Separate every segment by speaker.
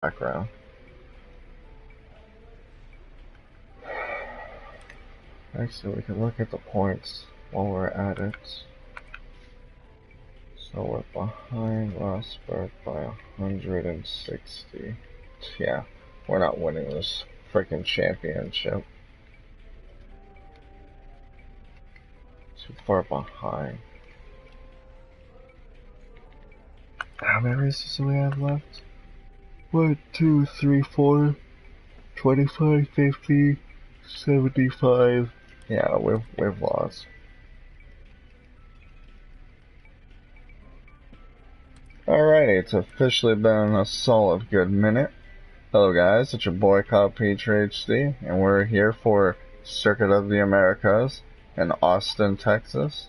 Speaker 1: background. Actually, we can look at the points while we're at it. So we're behind Rosberg by 160. Yeah, we're not winning this freaking championship. Too far behind. How many races do we have left? 1, 2, 3, 4, 25, 50, 75. Yeah, we've lost. Alrighty, it's officially been a solid good minute. Hello guys, it's your boy Kyle HD, and we're here for Circuit of the Americas in Austin, Texas.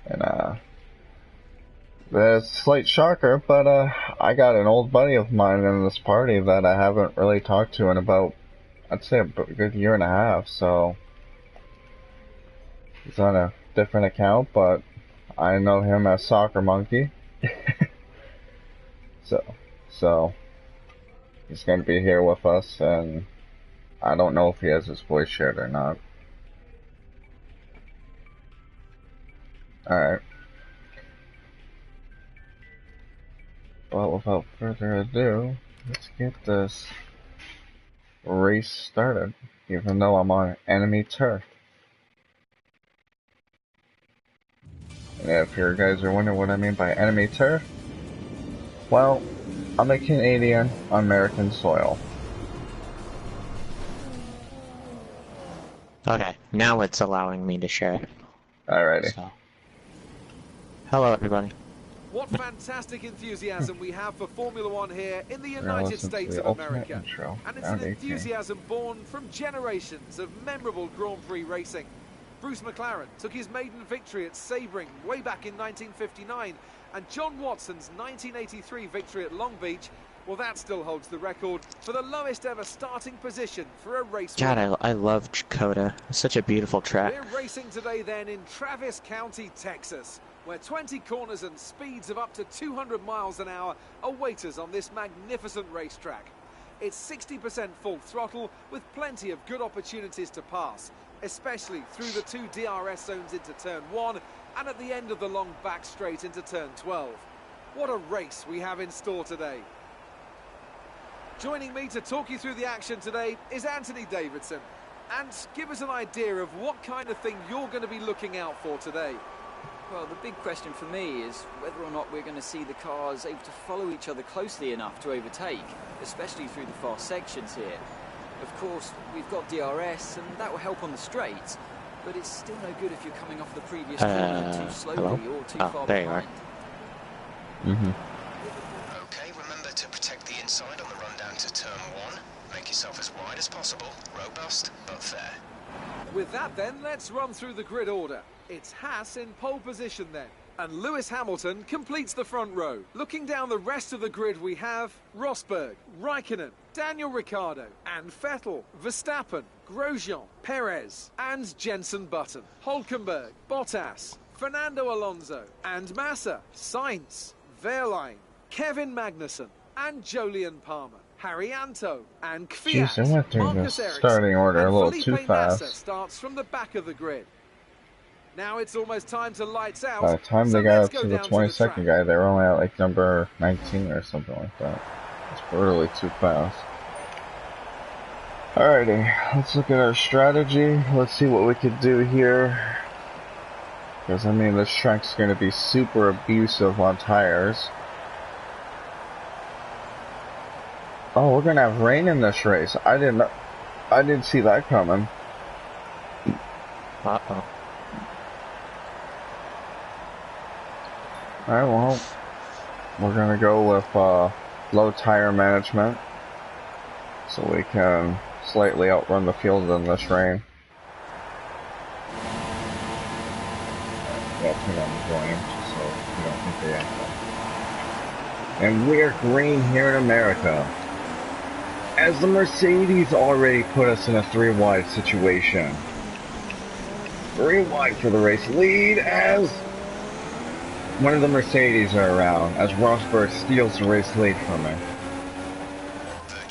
Speaker 1: And a slight shocker, but I got an old buddy of mine in this party that I haven't really talked to in about, I'd say, a good year and a half. So he's on a different account, but I know him as Soccer Monkey. So he's going to be here with us, and I don't know if he has his voice shared or not. Alright. Well, without further ado, let's get this race started, even though I'm on enemy turf. And if you guys are wondering what I mean by enemy turf, well, I'm a Canadian on American soil.
Speaker 2: Okay, now it's allowing me to share.
Speaker 1: Alrighty.
Speaker 2: So. Hello, everybody.
Speaker 3: What fantastic enthusiasm we have for Formula One here in the United States of America. And it's an enthusiasm born from generations of memorable Grand Prix racing. Bruce McLaren took his maiden victory at Sebring way back in 1959, and John Watson's 1983 victory at Long Beach, well, that still holds the record for the lowest ever starting position for a race.
Speaker 2: God, I love Dakota. It's such a beautiful track.
Speaker 3: We're racing today then in Travis County, Texas, where 20 corners and speeds of up to 200 miles an hour await us on this magnificent racetrack. It's 60% full throttle with plenty of good opportunities to pass, especially through the two DRS zones into turn 1 and at the end of the long back straight into turn 12. What a race we have in store today. Joining me to talk you through the action today is Anthony Davidson, and give us an idea of what kind of thing you're going to be looking out for today.
Speaker 4: Well, the big question for me is whether or not we're going to see the cars able to follow each other closely enough to overtake, especially through the fast sections here. Of course, we've got DRS, and that will help on the straights, but it's still no good if you're coming off the previous corner too slowly or too far
Speaker 2: there
Speaker 4: behind.
Speaker 2: You are.
Speaker 5: Okay, remember to protect the inside on the run down to turn 1. Make yourself as wide as possible, robust but fair.
Speaker 3: With that then, let's run through the grid order. It's Haas in pole position then, and Lewis Hamilton completes the front row. Looking down the rest of the grid, we have Rosberg, Raikkonen, Daniel Ricciardo, and Vettel, Verstappen, Grosjean, Perez, and Jenson Button, Hülkenberg, Bottas, Fernando Alonso, and Massa, Sainz, Wehrlein, Kevin Magnussen, and Jolyon Palmer, Haryanto, and Kvyat.
Speaker 1: Jeez, I went through
Speaker 3: Marcus
Speaker 1: the
Speaker 3: Ericsson,
Speaker 1: starting order a
Speaker 3: and
Speaker 1: little
Speaker 3: Felipe
Speaker 1: too fast.
Speaker 3: Massa starts from the back of the grid. Now it's almost time to lights out.
Speaker 1: By the time
Speaker 3: so
Speaker 1: they got
Speaker 3: let's
Speaker 1: up to
Speaker 3: go
Speaker 1: the
Speaker 3: down
Speaker 1: 22nd guy, they were only at like number 19 or something like that. It's really too fast. Alrighty, let's look at our strategy. Let's see what we could do here. Because, I mean, this track's going to be super abusive on tires. Oh, we're going to have rain in this race. I didn't see that coming.
Speaker 2: Uh-oh.
Speaker 1: Alright, well, we're going to go with low tire management so we can slightly outrun the field in this rain. Yeah, turn on the volume just so you don't think they echo. And we're green here in America, as the Mercedes already put us in a 3 wide situation. 3 wide for the race lead as one of the Mercedes are around, as Rosberg steals the race lead from me.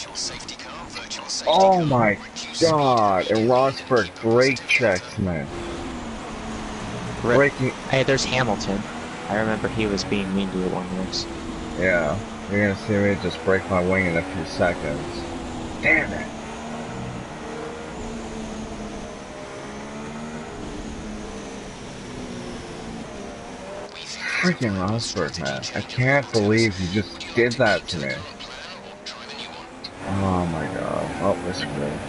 Speaker 5: virtual safety car, virtual safety
Speaker 1: Oh
Speaker 5: car.
Speaker 1: my
Speaker 5: Reduce
Speaker 1: god,
Speaker 5: speed,
Speaker 1: and Rosberg
Speaker 5: reduce
Speaker 1: brake
Speaker 5: positive
Speaker 1: checks, man.
Speaker 2: Rip.
Speaker 1: Braking,
Speaker 2: Hey, there's Hamilton. I remember he was being mean to you one race.
Speaker 1: yeah. You're gonna see me just break my wing in a few seconds. Damn it.
Speaker 5: We think
Speaker 1: Freaking Rosberg, man. I can't believe you just did that to me. Oh my god. Oh, we're screwed.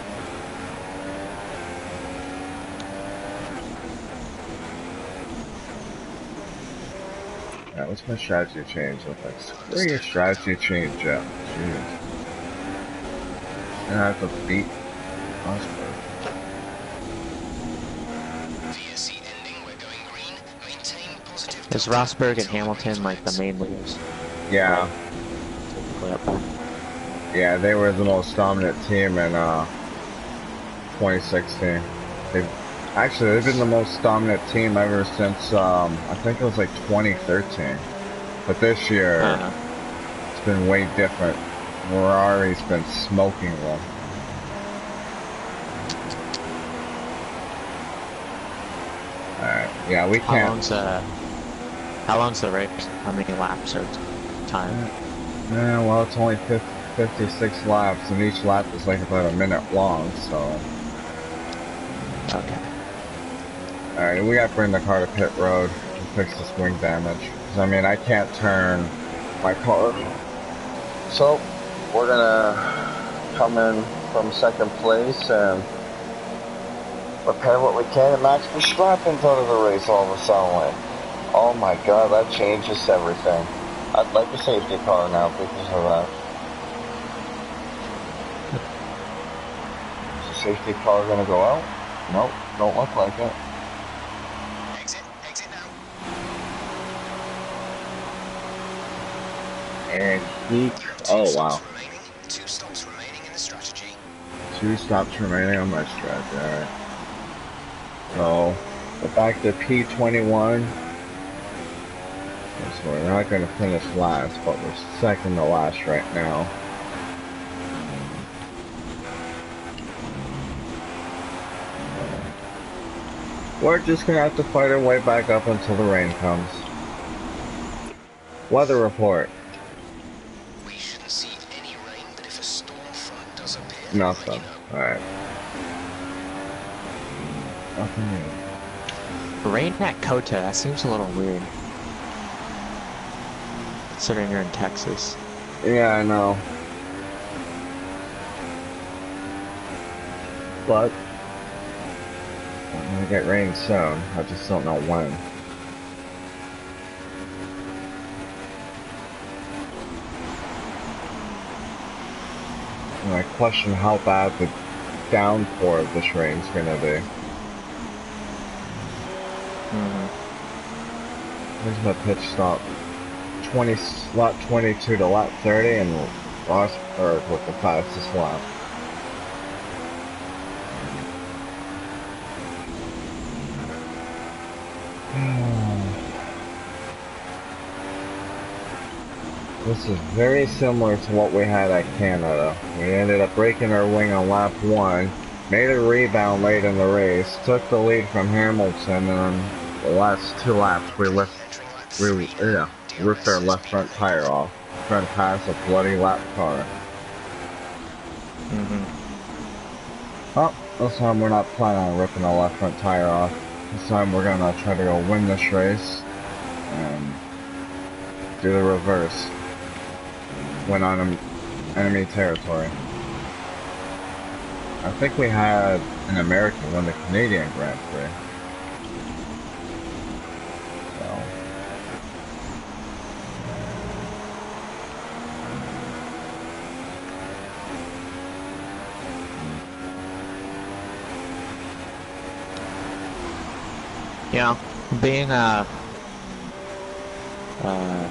Speaker 1: Yeah, what's my strategy change look like? Screw your strategy change, Jeff. Jeez. And I have to beat Rosberg.
Speaker 5: VSC ending, we're going green. Maintain positive.
Speaker 2: Is Rosberg and Hamilton like the main leaders?
Speaker 1: Yeah.
Speaker 2: Typically up there.
Speaker 1: Yeah, they were the most dominant team in 2016. They've been the most dominant team ever since I think it was like 2013. But this year it's been way different. Ferrari's been smoking them. Alright, yeah, we can't.
Speaker 2: How long's the race? How many laps or time?
Speaker 1: Yeah, well, it's only 56 laps, and each lap is like about a minute long, so.
Speaker 2: Okay.
Speaker 1: Alright, we gotta bring the car to pit road to fix this wing damage. 'Cause, I mean, I can't turn my car. So, we're gonna come in from second place and repair what we can, and Max Verstappen's out of the race all of a sudden. Oh my god, that changes everything. I'd like a safety car now because of that. Is the safety car gonna go out? Nope, don't look like it.
Speaker 5: Exit now.
Speaker 1: And he... Oh wow.
Speaker 5: Remaining. 2 stops remaining in the strategy.
Speaker 1: 2 stops remaining on my strategy, alright. So, we're back to P21. So we're not going to finish last, but we're second to last right now. We're just going to have to fight our way back up until the rain comes. Weather report.
Speaker 5: We shouldn't see any rain, but if a storm front does appear,
Speaker 1: Nothing. Alright. Nothing new.
Speaker 2: Rain at Kota, that seems a little weird. Considering you're in Texas.
Speaker 1: Yeah, I know. But I'm gonna get rain soon. I just don't know when. And I question how bad the downpour of this rain's gonna be. Here's my pitch stop. Lap 22 to lap 30, and Rosberg with the fastest lap. This is very similar to what we had at Canada. We ended up breaking our wing on lap 1, made a rebound late in the race, took the lead from Hamilton, and the last 2 laps we ripped our left front tire off, trying to pass a bloody lap car. Oh, this time we're not planning on ripping the left front tire off. This time we're gonna try to go win this race and do the reverse. Win on enemy territory. I think we had an American win the Canadian Grand Prix.
Speaker 2: You know, being hold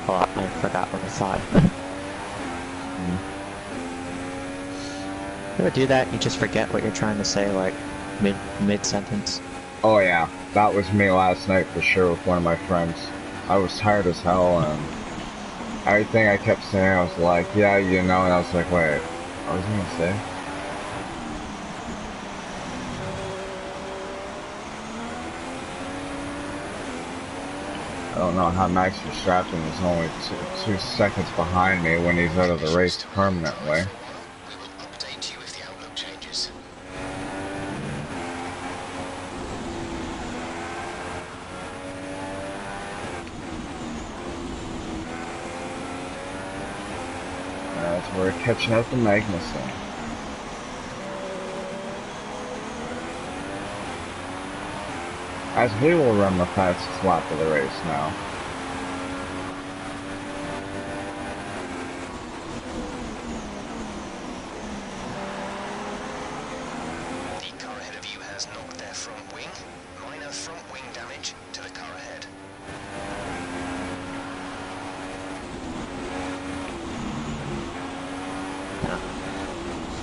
Speaker 2: on, I forgot what I thought. You ever do that? You just forget what you're trying to say, like, mid-sentence?
Speaker 1: Oh yeah, that was me last night for sure with one of my friends. I was tired as hell, and everything I kept saying, I was like, yeah, you know, and I was like, wait, I was gonna say. I don't know how Max Verstappen is only 2 seconds behind me when he's out of the race permanently.
Speaker 5: We will update you if the outlook changes.
Speaker 1: As we're catching up to Magnussen. As we will run the fastest lap of the race now.
Speaker 5: The car ahead of you has knocked their front wing. Minor front wing damage to the car ahead.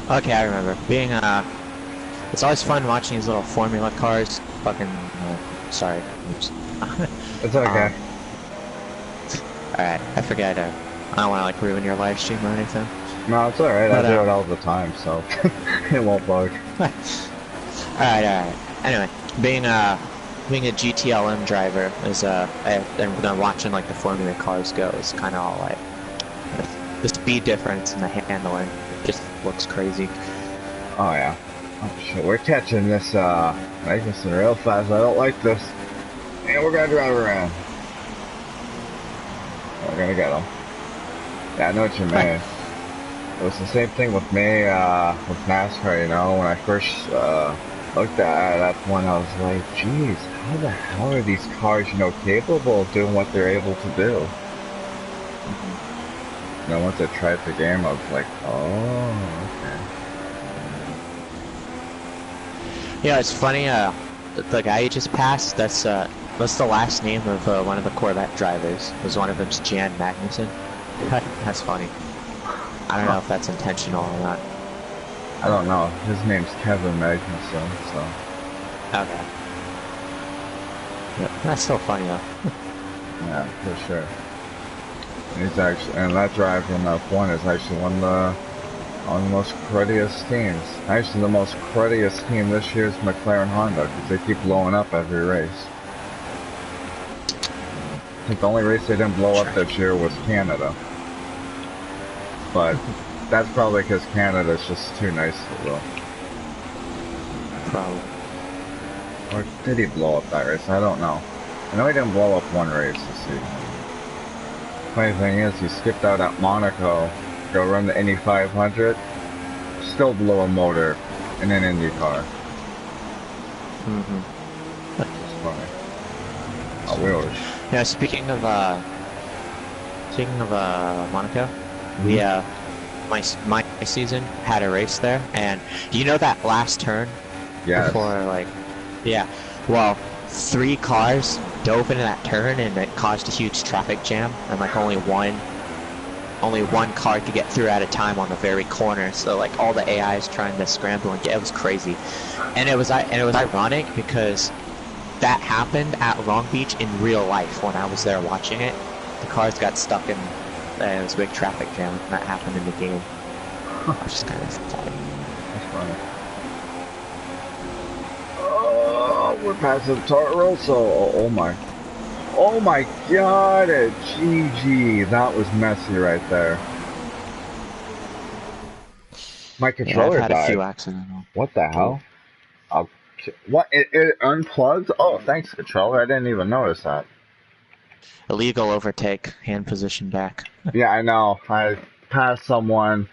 Speaker 2: Okay, I remember. It's always fun watching these little formula cars. Fucking, sorry. Oops.
Speaker 1: It's okay.
Speaker 2: Alright, I forget. I don't want to like ruin your live stream or anything.
Speaker 1: No, it's alright. I
Speaker 2: But,
Speaker 1: do it all the time, so it won't bug.
Speaker 2: Alright. Anyway, being a GTLM driver is and then watching like the formula cars go is kind of all like the speed difference and the handling just looks crazy.
Speaker 1: Oh yeah. Oh shit, we're catching this Magnussen real fast. I don't like this. And we're gonna drive around. We're gonna get him. Yeah, I know what you mean. It was the same thing with me with NASCAR, you know, when I first looked at that point, I was like, geez, how the hell are these cars, you know, capable of doing what they're able to do? You know, once I tried the game, I was like, oh, okay.
Speaker 2: Yeah, it's funny. The guy you just passed, that's the last name of one of the Corvette drivers. Was one of them's Jan Magnussen. That's funny. I don't know if that's intentional or not.
Speaker 1: I don't know. His name's Kevin Magnussen, so.
Speaker 2: Okay. Yeah, that's so funny though.
Speaker 1: Yeah, for sure. He's actually, and that driver in F1 is actually one of the most cruddiest teams. Actually, the most cruddiest team this year is McLaren Honda, because they keep blowing up every race. I think the only race they didn't blow up this year was Canada. But that's probably because Canada's just too nice to blow.
Speaker 2: Probably.
Speaker 1: Or did he blow up that race? I don't know. I know he didn't blow up one race this season. Funny thing is, he skipped out at Monaco, go run the Indy 500, still blew a motor in an Indy car. It's funny. Oh, we always...
Speaker 2: Yeah, speaking of Monaco, we my season had a race there, and you know that last turn before, like, yeah, well, 3 cars dove into that turn and it caused a huge traffic jam, and like only one car could get through at a time on the very corner, so like all the AIs trying to scramble and get, it was crazy. And it was ironic because that happened at Long Beach in real life when I was there watching it. The cars got stuck in it was a big traffic jam, and that happened in the game. Which is kind of funny.
Speaker 1: That's funny. Oh, we're passing Toro Rosso. Oh my. Oh my god, GG. That was messy right there. My controller
Speaker 2: I've had
Speaker 1: died.
Speaker 2: a few accidents.
Speaker 1: What the hell? What? It unplugged? Oh, thanks, controller. I didn't even notice that.
Speaker 2: Illegal overtake, hand position back.
Speaker 1: Yeah, I know. I passed someone.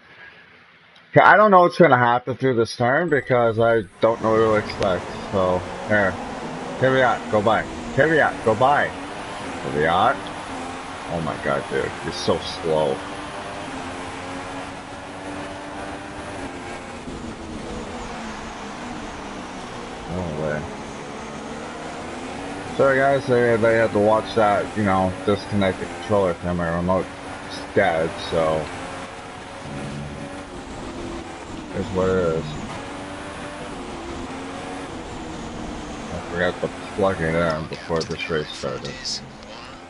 Speaker 1: I don't know what's going to happen through this turn because I don't know what to expect. So, here. Caveat, go by. Caveat, go by. Caveat. Oh my god, dude. You're so slow. No way. Sorry guys, they had to watch that, you know, disconnect the controller from my remote. It's dead, so here's what it is. I forgot to plug it in before this race started.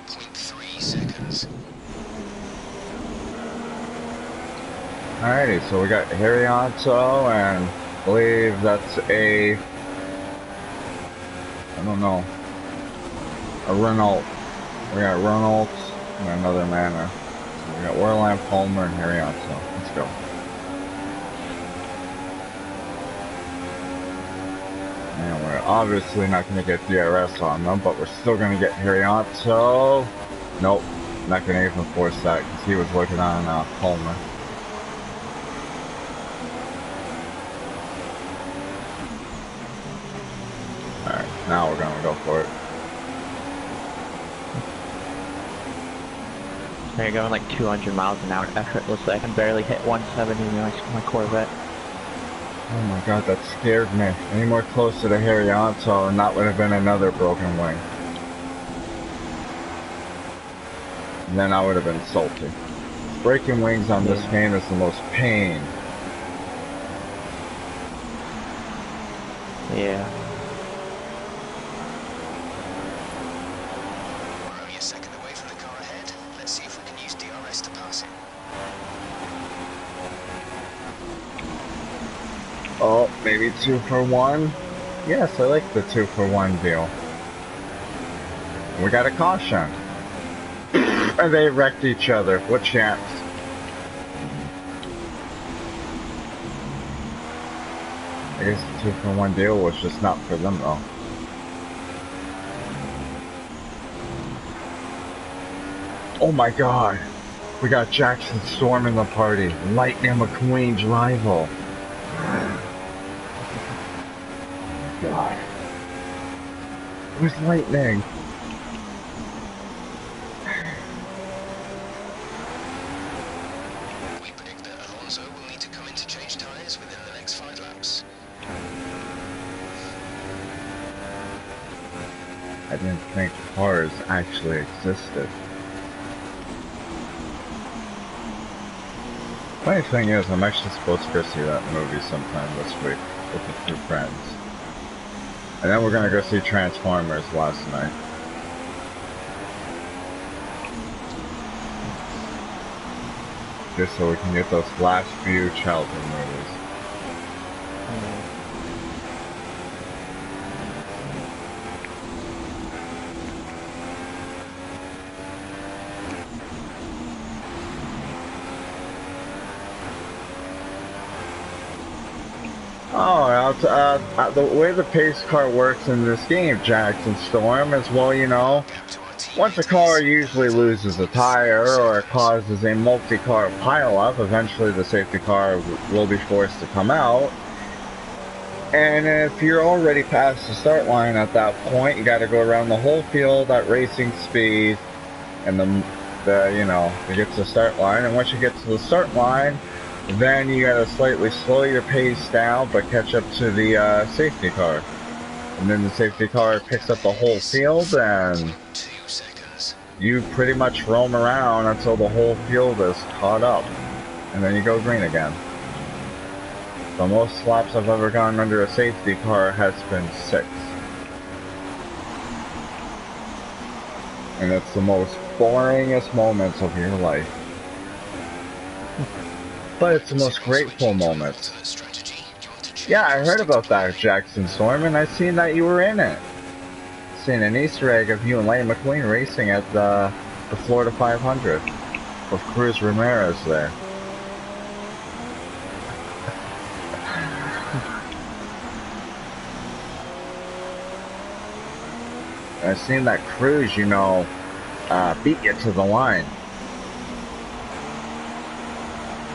Speaker 5: 1.3 seconds.
Speaker 1: Alrighty, so we got Harrianto, and I believe that's a, I don't know, a Renault. We got Reynolds and another Manor. So we got Orland, Palmer, and Harrianto. Let's go. And we're obviously not going to get DRS on them, but we're still going to get Harrianto. Nope, not going to even force that because he was looking on Palmer. Alright, now we're going to go for it.
Speaker 2: They're going like 200 miles an hour effortlessly. I can barely hit 170 in my Corvette.
Speaker 1: Oh my god, that scared me. Any more closer to Harrianto and that would have been another broken wing. And then I would have been salty. Breaking wings on this game is the most pain.
Speaker 2: Yeah.
Speaker 5: We're only a second away from the car ahead. Let's see if we can use DRS to pass him.
Speaker 1: Oh, maybe 2 for 1? Yes, I like the 2 for 1 deal. We got a caution. And they wrecked each other. What chance? I guess the 2 for 1 deal was just not for them though. Oh my god. We got Jackson Storm in the party. Lightning McQueen's rival. God. Where's Lightning?
Speaker 5: We predict that Alonso will need to come in to change tyres within the next 5 laps.
Speaker 1: I didn't think cars actually existed. Funny thing is, I'm actually supposed to go see that movie sometime this week with a few friends. And then we're gonna go see Transformers last night. Just so we can get those last few childhood movies. Oh, the way the pace car works in this game, Jackson Storm, is, well, you know, once a car usually loses a tire or causes a multi-car pileup, eventually the safety car will be forced to come out. And if you're already past the start line at that point, you got to go around the whole field at racing speed, and you know, you get to the start line. And once you get to the start line, then you gotta slightly slow your pace down, but catch up to the safety car. And then the safety car picks up the whole field, and you pretty much roam around until the whole field is caught up. And then you go green again. The most laps I've ever gone under a safety car has been 6. And it's the most boringest moments of your life. But it's the most grateful moment. Yeah, I heard about that, Jackson Storm, and I seen that you were in it. Seen an Easter egg of you and Lightning McQueen racing at the Florida 500 with Cruz Ramirez there. I seen that Cruz, you know, beat you to the line.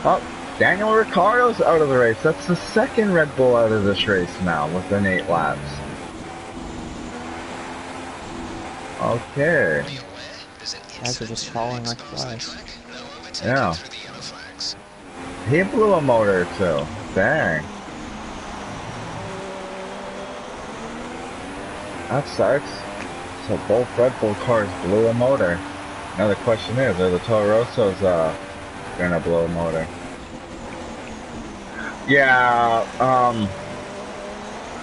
Speaker 1: Oh, Daniel Ricciardo's out of the race. That's the second Red Bull out of this race now within 8 laps. Okay.
Speaker 2: Guys are just falling like flies.
Speaker 1: Yeah. He blew a motor too. Dang. That sucks. So both Red Bull cars blew a motor. Now the question is, are the Toro Rossos gonna blow a motor? Yeah,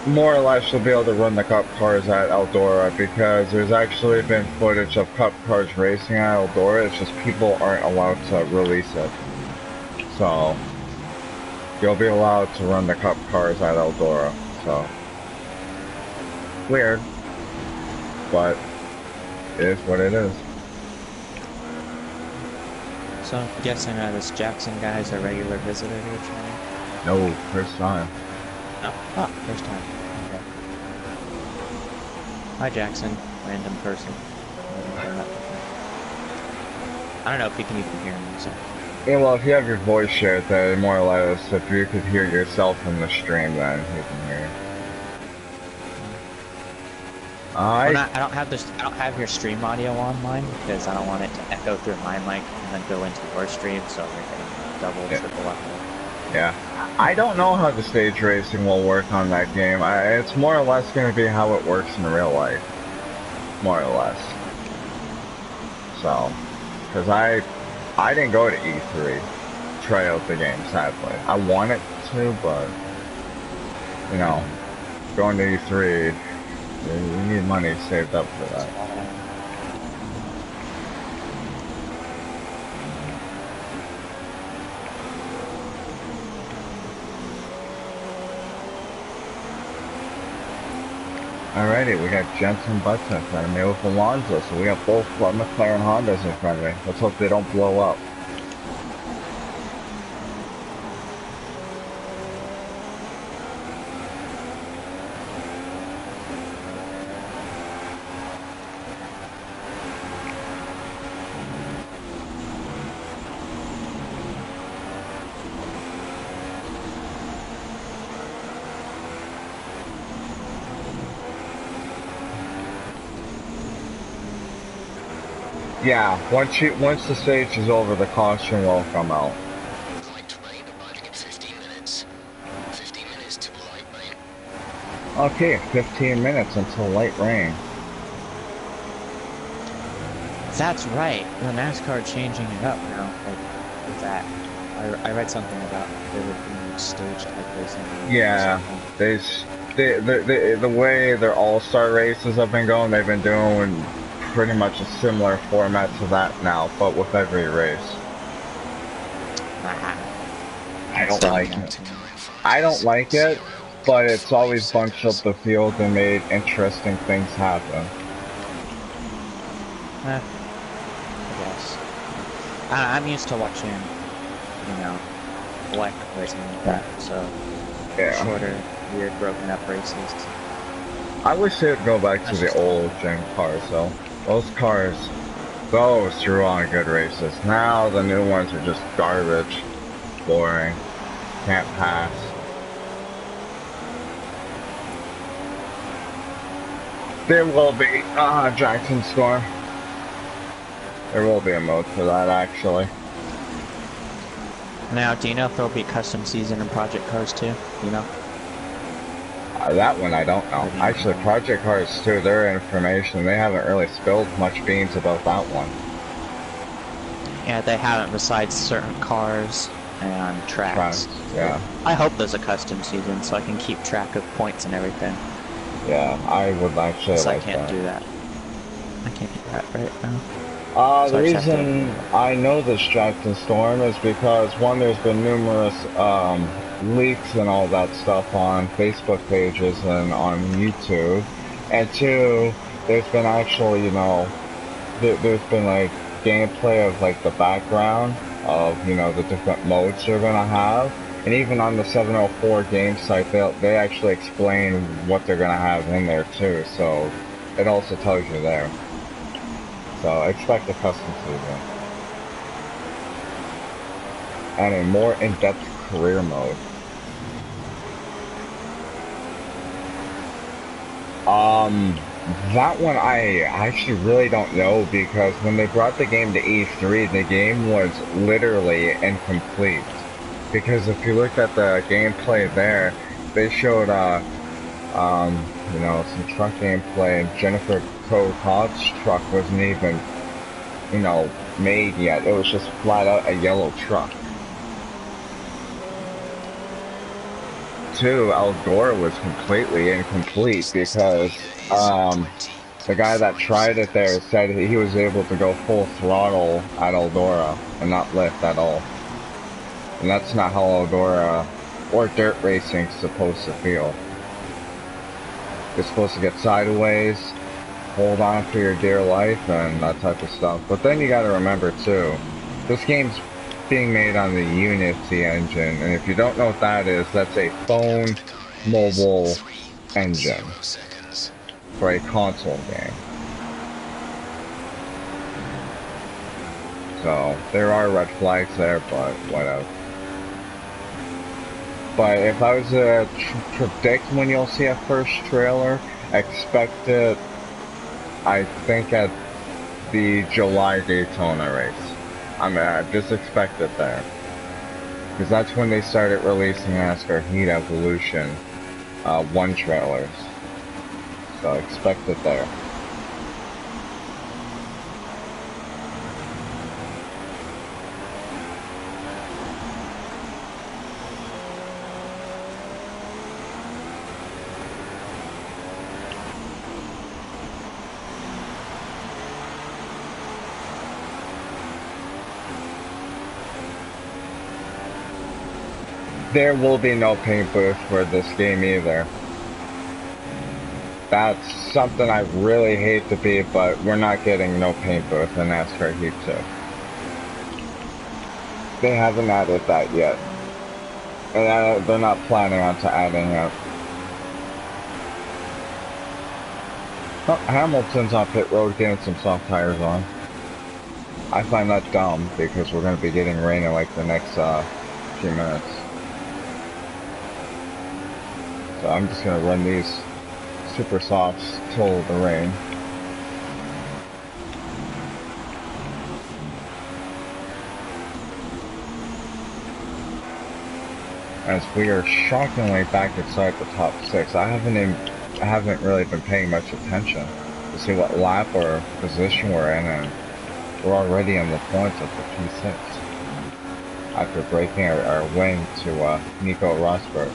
Speaker 1: more or less you'll be able to run the Cup cars at Eldora, because there's actually been footage of Cup cars racing at Eldora. It's just people aren't allowed to release it. So you'll be allowed to run the cup cars at Eldora. So weird, but it is what it is.
Speaker 2: So I'm guessing this Jackson guy is a regular visitor here tonight?
Speaker 1: No, first time.
Speaker 2: No. Oh, first time. Okay. Hi Jackson, random person. I don't know if you can even hear me, so.
Speaker 1: Yeah, well, if you have your voice shared, then more or less, if you could hear yourself in the stream, then you can hear.
Speaker 2: I don't have this. I don't have your stream audio on mine because I don't want it to echo through my mic and then go into your stream, so you're getting double, triple echo.
Speaker 1: Yeah, I don't know how the stage racing will work on that game. It's more or less going to be how it works in real life, more or less. So, because I didn't go to E3 try out the game, sadly. I wanted to, but you know, going to E3. You need money saved up for that. Alrighty, we got Jensen Button in front of me with Alonso, so we got both McLaren Hondas in front of me. Let's hope they don't blow up. Yeah, once the stage is over, the caution will come out.
Speaker 5: Light rain arriving in 15 minutes. 15 minutes to light rain.
Speaker 1: Okay, 15 minutes until light rain.
Speaker 2: That's right. The NASCAR changing it up now. Like with that, I read something about there would be stage type racing.
Speaker 1: Yeah, the way their all-star races have been going, they've been doing pretty much a similar format to that now, but with every race. I don't like it. I don't like it, but it's always bunched up the field and made interesting things happen.
Speaker 2: I guess. I'm used to watching, you know, black racing like that, so
Speaker 1: yeah.
Speaker 2: Shorter, weird, broken up races.
Speaker 1: I wish they would go back to the old gen cars though. Those cars, those threw on good races. Now the new ones are just garbage, boring, can't pass. There will be Jackson Storm. There will be a mode for that actually.
Speaker 2: Now, do you know if there'll be custom season and project cars too? You know?
Speaker 1: That one I don't know. Actually, Project Cars too, their information, they haven't really spilled much beans about that one.
Speaker 2: Yeah, they haven't besides certain cars and tracks.
Speaker 1: Yeah.
Speaker 2: I hope there's a custom season so I can keep track of points and everything.
Speaker 1: Yeah, I would actually like that.
Speaker 2: I can't do that. I can't do that right now.
Speaker 1: The reason I know this Jackson Storm is because one, there's been numerous leaks and all that stuff on Facebook pages and on YouTube, and two, there's been actually, you know, there's been like gameplay of like the background of, you know, the different modes you're gonna have, and even on the 704 game site, they actually explain what they're gonna have in there too, so it also tells you there. So expect a custom season and a more in-depth career mode. That one I actually really don't know, because when they brought the game to E3, the game was literally incomplete. Because if you looked at the gameplay there, they showed, you know, some truck gameplay, and Jennifer Cocott's truck wasn't even, you know, made yet. It was just flat out a yellow truck. Two, Eldora was completely incomplete because the guy that tried it there said he was able to go full throttle at Eldora and not lift at all. And that's not how Eldora or dirt racing's supposed to feel. You're supposed to get sideways, hold on for your dear life, and that type of stuff. But then you gotta remember too, this game's being made on the Unity engine, and if you don't know what that is, that's a phone mobile engine for a console game. So there are red flags there, but whatever. But if I was to predict when you'll see a first trailer, expect it, I think, at the July Daytona race. I mean, I just expect it there. Because that's when they started releasing NASCAR Heat Evolution 1 trailers. So expect it there. There will be no paint booth for this game either. That's something I really hate to be, but we're not getting no paint booth in NASCAR Heat 2. They haven't added that yet. And they're not planning on adding it. Oh, Hamilton's on pit road getting some soft tires on. I find that dumb because we're going to be getting rain in like the next few minutes. So I'm just going to run these super softs till the rain. As we are shockingly back inside the top 6, I haven't really been paying much attention to see what lap or position we're in, and we're already in the points of the P6 after breaking our win to Nico Rosberg.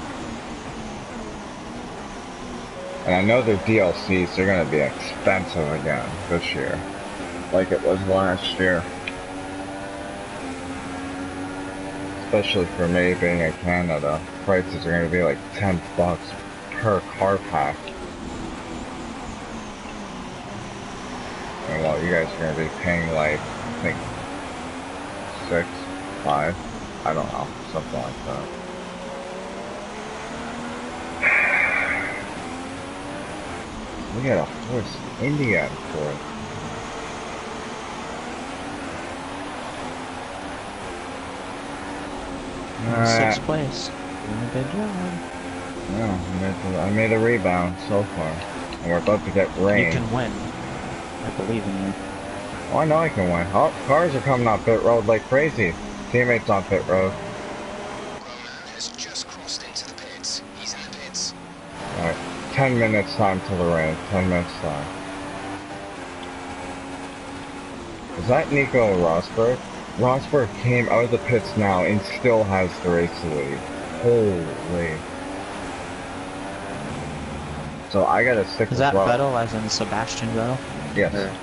Speaker 1: And I know their DLCs are going to be expensive again this year, like it was last year. Especially for me being in Canada, prices are going to be like $10 per car pack. And while you guys are going to be paying like, I think, 6, 5, I don't know, something like that. We got a Force India for it.
Speaker 2: Sixth place. Doing a good job.
Speaker 1: Yeah, I made a rebound so far. And we're about to get rain.
Speaker 2: You can win. I believe in you.
Speaker 1: Oh, I know I can win. Oh, cars are coming on pit road like crazy. Teammates on pit road.
Speaker 5: Roman has just crossed into the pits. He's in the pits.
Speaker 1: Alright, 10 minutes time till the rain. 10 minutes time. Is that Nico Rosberg? Rosberg came out of the pits now and still has the race lead. Holy. So I gotta stick with
Speaker 2: Is that Vettel as in Sebastian Vettel?
Speaker 1: Yes.
Speaker 2: It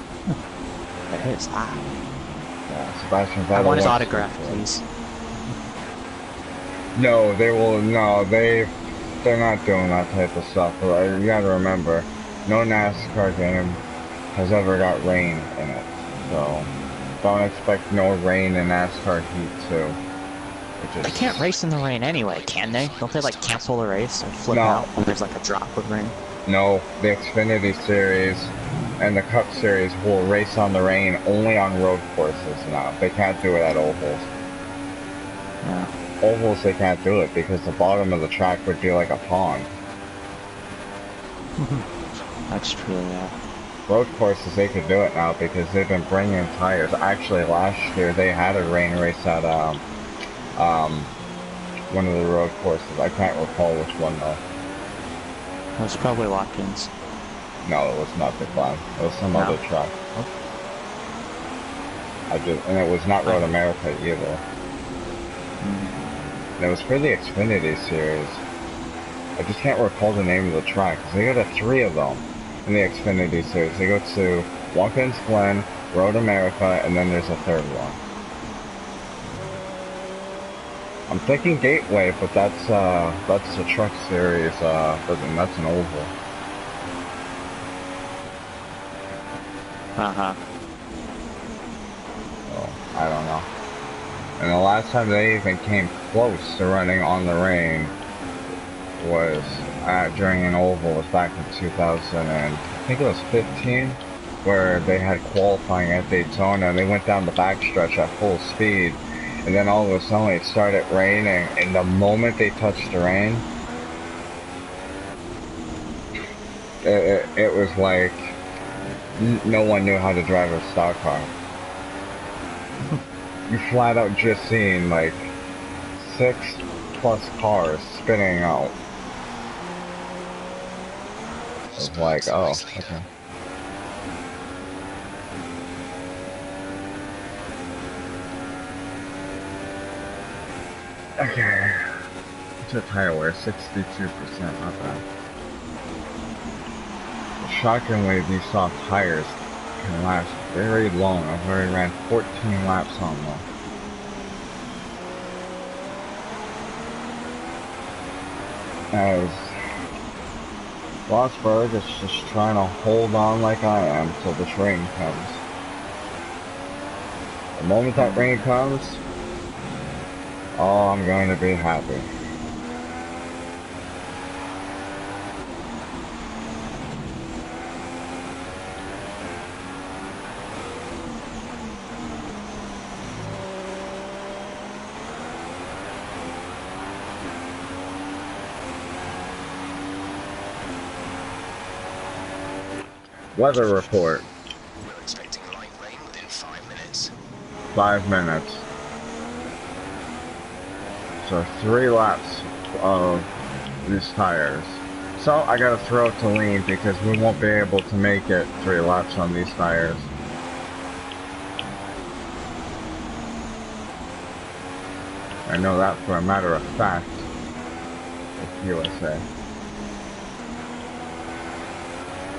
Speaker 2: is.
Speaker 1: Yeah, Sebastian Vettel.
Speaker 2: I want his autograph, please.
Speaker 1: No, they will. No, they're not doing that type of stuff. You gotta remember, no NASCAR game has ever got rain in it. So don't expect no rain in NASCAR Heat 2.
Speaker 2: They can't race in the rain anyway, can they? Don't they like cancel the race or flip out when there's like a drop of rain?
Speaker 1: No, the Xfinity Series and the Cup Series will race on the rain only on road courses now. They can't do it at ovals.
Speaker 2: Yeah.
Speaker 1: Ovals they can't do it because the bottom of the track would be like a pond.
Speaker 2: That's true, yeah.
Speaker 1: Road courses they could do it now because they've been bringing tires. Actually, last year they had a rain race at one of the road courses. I can't recall which one though.
Speaker 2: It was probably Watkins.
Speaker 1: No, it was not the Climb. It was some other track. And it was not Road America either. And it was for the Xfinity Series. I just can't recall the name of the track. They go to 3 of them in the Xfinity Series. They go to Watkins Glen, Road America, and then there's a third one. I'm thinking Gateway, but that's the truck series, that's an oval.
Speaker 2: Uh-huh.
Speaker 1: So, I don't know. And the last time they even came close to running on the rain was during an oval, was back in 2000 and I think it was 15, where they had qualifying at Daytona and they went down the backstretch at full speed, and then all of a sudden it started raining, and the moment they touched the rain, it was like no one knew how to drive a stock car. You flat out just seen like 6+ cars spinning out. It was like, oh, okay. Okay. What's the tire wear? 62%, not bad. Shockingly, these soft tires can last very long. I've already ran 14 laps on them. As Rosberg is just trying to hold on like I am till this rain comes. The moment that rain comes, oh, I'm going to be happy. Weather report.
Speaker 5: We're expecting light rain within 5 minutes.
Speaker 1: 5 minutes. So 3 laps of these tires. So I gotta throw it to lean because we won't be able to make it 3 laps on these tires. I know that for a matter of fact. With USA.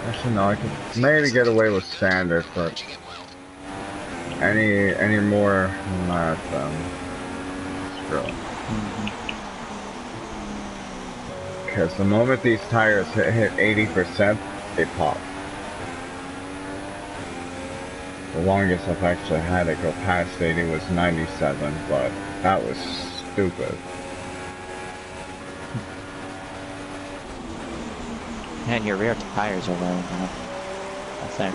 Speaker 1: Actually, no, I could maybe get away with standard, but any more than that, screw it. Because the moment these tires hit 80%, they pop. The longest I've actually had it go past 80 was 97, but that was stupid.
Speaker 2: And your rear tires are wearing out, I think.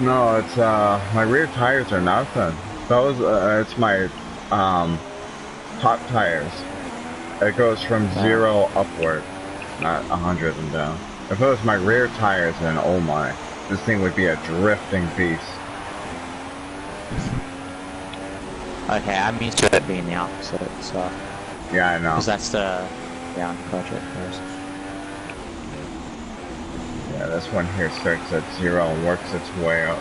Speaker 1: No, it's, my rear tires are nothing. Those, it's my, top tires. It goes from 0 upward, not 100 and down. If it was my rear tires, then oh my, this thing would be a drifting beast.
Speaker 2: Okay, I'm used to it being the opposite, so...
Speaker 1: Yeah, I know.
Speaker 2: Because that's the down clutch at first.
Speaker 1: Yeah, this one here starts at 0 and works its way up.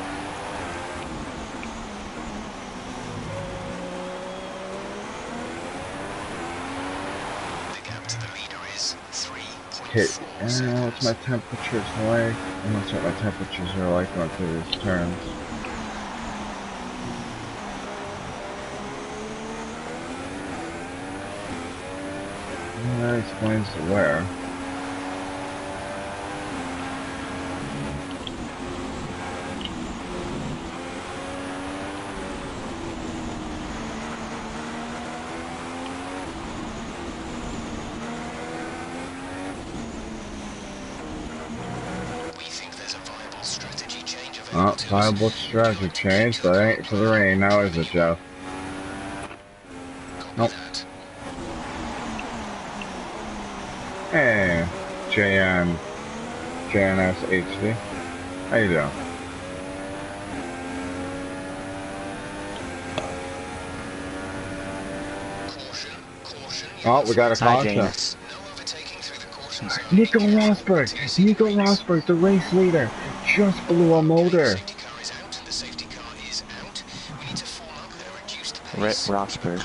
Speaker 5: The gap to the leader is 3.4
Speaker 1: Okay,
Speaker 5: seconds.
Speaker 1: what's my temperatures like? I'm not sure what my temperatures are like going through these turns. That explains the wear. Viable strategy change, but ain't for the rain now, is it, Jeff? Nope. Hey, JNS HD. How you doing? Oh, we got a caution. Nico Rosberg, the race leader, just blew a motor.
Speaker 2: Rosberg.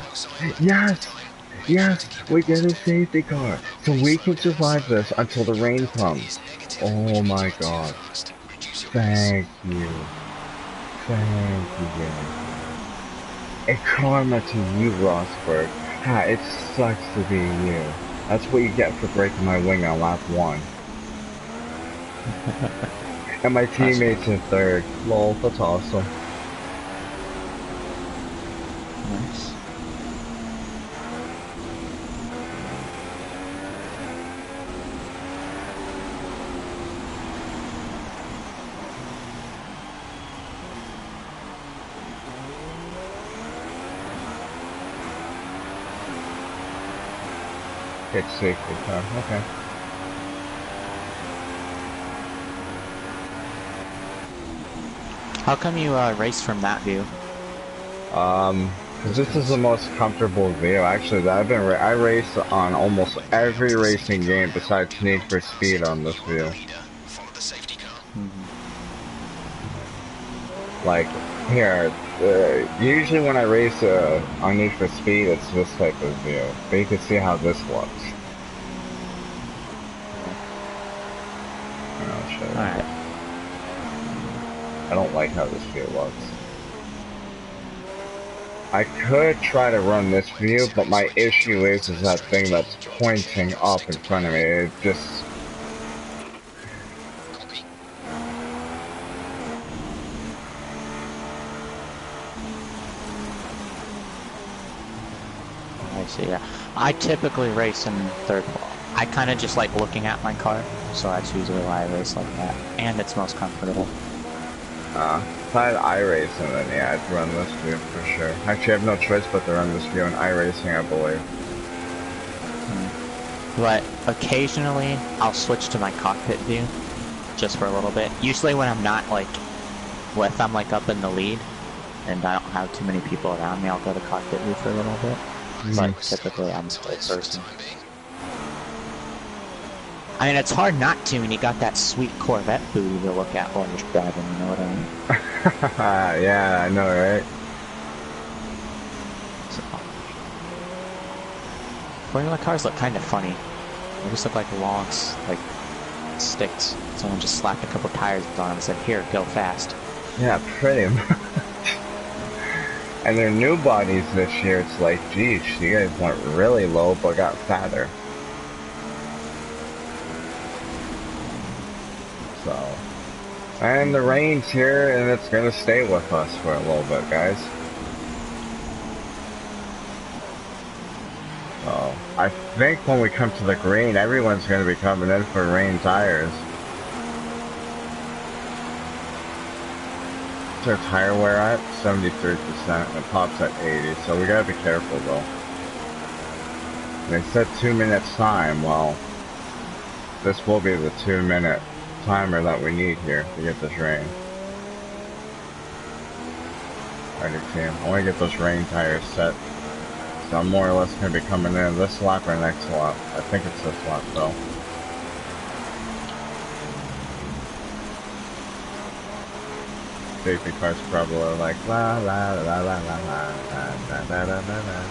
Speaker 1: Yes, we get a safety car, so we can survive this until the rain comes. Oh my god. Thank you. Thank you. A karma to you, Rosberg. Ah, it sucks to be you. That's what you get for breaking my wing on lap 1. And my teammates in 3rd. Lol, that's awesome.
Speaker 2: Nice.
Speaker 1: It's safety car, okay.
Speaker 2: How come you race from that view?
Speaker 1: Because this is the most comfortable view. Actually, I race on almost every racing game besides Need for Speed on this view. Like, here, usually when I race on Need for Speed, it's this type of view. But you can see how this looks. I'll show you.
Speaker 2: Alright.
Speaker 1: I don't like how this view looks. I could try to run this view, but my issue is that thing that's pointing up in front of me. It just...
Speaker 2: I see, yeah. I typically race in 3rd. I kind of just like looking at my car, so that's usually why I race like that. And it's most comfortable.
Speaker 1: If I had iRacing, then yeah, I'd run this view for sure. Actually, I have no choice but to run this view in iRacing, I believe.
Speaker 2: But occasionally, I'll switch to my cockpit view, just for a little bit. Usually when I'm not like, if I'm like up in the lead, and I don't have too many people around me, I'll go to cockpit view for a little bit. But typically I'm first person. I mean, it's hard not to when you got that sweet Corvette booty to look at while you're driving, you know what I mean?
Speaker 1: Yeah, I know, right?
Speaker 2: So, Formula cars look kind of funny. They just look like long, like, sticks. Someone just slapped a couple tires on them and said, here, go fast.
Speaker 1: Yeah, pretty much. And their new bodies this year, it's like, geez, you guys went really low but got fatter. So, and the rain's here, and it's gonna stay with us for a little bit, guys. So, I think when we come to the green, everyone's gonna be coming in for rain tires. What's our tire wear at? 73%. It pops at 80, so we gotta be careful though. They said 2 minutes time. Well, this will be the 2-minute timer that we need here to get this rain. Alrighty team, I want to get those rain tires set. So I'm more or less going to be coming in this lap or next lap. I think it's this lap though. Safety cars probably are like la la la la la la la la la la la la.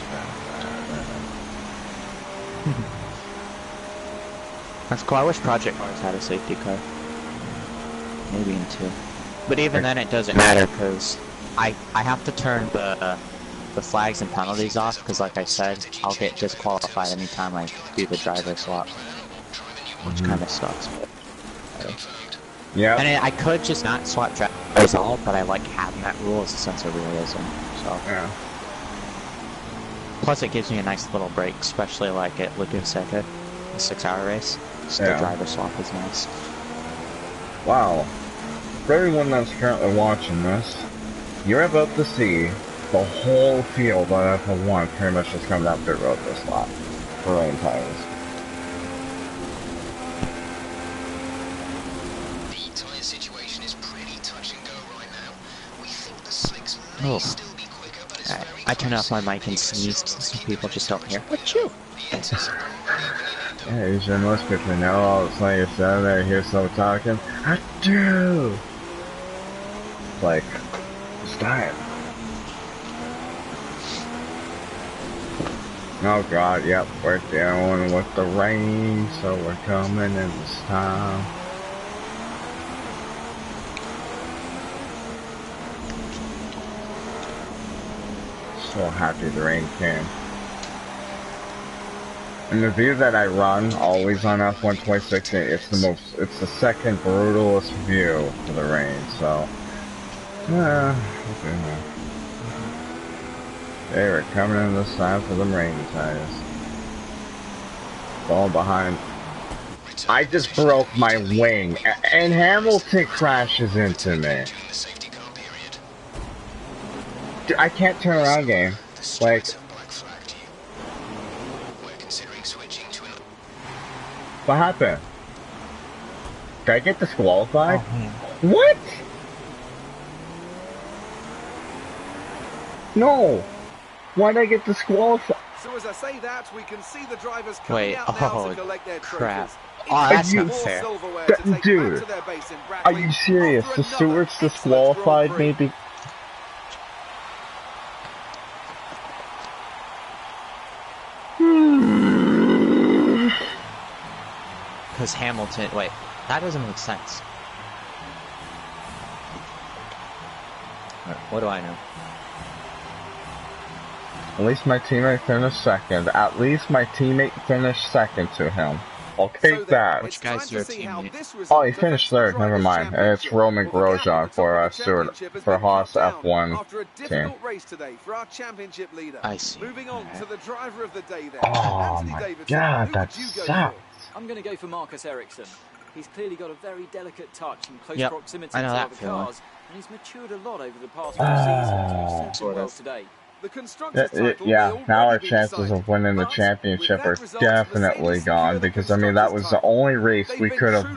Speaker 2: That's cool. I wish Project Cars had a safety car. Maybe in 2. But even then it doesn't matter because I have to turn the flags and penalties off because like I said, I'll get disqualified anytime I do the driver swap. Which kind of sucks. But,
Speaker 1: yeah.
Speaker 2: And I could just not swap drivers at all, but I like having that rule as a sense of realism. So.
Speaker 1: Yeah.
Speaker 2: Plus it gives me a nice little break, especially like at Laguna, a 6-hour race. So the driver swap is nice.
Speaker 1: Wow. For everyone that's currently watching this, you're about to see the whole field on F1 pretty much just come down pit road this lap for rain tires.
Speaker 5: The tyre situation is pretty touch and go right now. We think the slicks may still be quicker, but it's very
Speaker 2: I turned off my mic and sneezed so people just don't hear. Achoo!
Speaker 1: Yeah, usually most people know all of a sudden you're standing there, hear someone talking. Achoo! It's like, it's time. Oh god, yep, we're dealing with the rain, so we're coming in this time. So happy the rain came. And the view that I run, always on F126, it's the second brutalest view for the rain, so. Yeah, okay. They were coming in this time for them rain tires. Fall behind. I just broke my wing, and Hamilton crashes into me. Dude, I can't turn around, game. Like, what happened? Did I get disqualified?
Speaker 2: Oh,
Speaker 1: what? No. Why did I get disqualified?
Speaker 3: So as I say that, we can see the drivers coming out now to collect their
Speaker 2: crap.
Speaker 3: trophies.
Speaker 2: Oh, that's unfair.
Speaker 1: Dude, are you serious? The stewards disqualified me
Speaker 2: because Hamilton, wait, that doesn't make sense. What do I know?
Speaker 1: At least my teammate finished second. At least my teammate finished second to him. I'll take that.
Speaker 2: Which guy's your teammate?
Speaker 1: Oh, he finished third. Never mind. It's Roman Grosjean for Stewart for Haas F1 team.
Speaker 2: I see.
Speaker 3: Moving on to the driver of the day then.
Speaker 1: Oh my god, that sucks.
Speaker 4: I'm going to go for Marcus Ericsson. He's clearly got a very delicate touch and close proximity
Speaker 2: I know
Speaker 4: to
Speaker 2: that
Speaker 4: other
Speaker 2: feeling.
Speaker 4: cars, and he's matured a lot over the past few seasons, which suits him well today.
Speaker 1: Yeah, now our chances of winning the championship are definitely gone, because I mean that was the only race we could have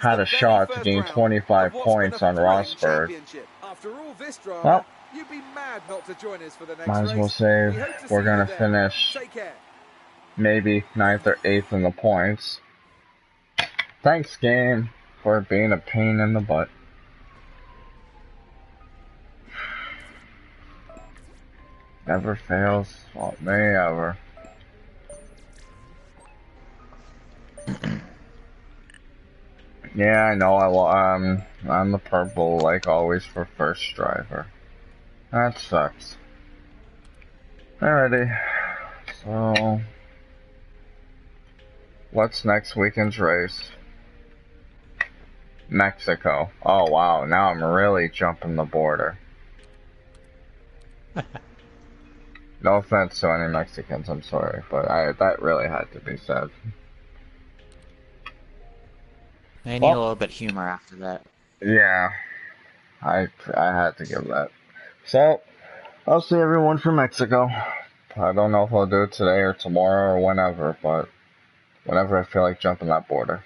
Speaker 1: had a shot to gain 25 points on Rosberg. Well, might as well say we're gonna finish maybe 9th or 8th in the points. Thanks, game, for being a pain in the butt. Never fails, fault me ever. Yeah, I know. I'm the purple, like always, for first driver. That sucks. Alrighty. So, what's next weekend's race? Mexico. Oh wow! Now I'm really jumping the border. No offense to any Mexicans, I'm sorry, but that really had to be said.
Speaker 2: I need a little bit of humor after that.
Speaker 1: Yeah, I had to give that. So, I'll see everyone from Mexico. I don't know if I'll do it today or tomorrow or whenever, but whenever I feel like jumping that border.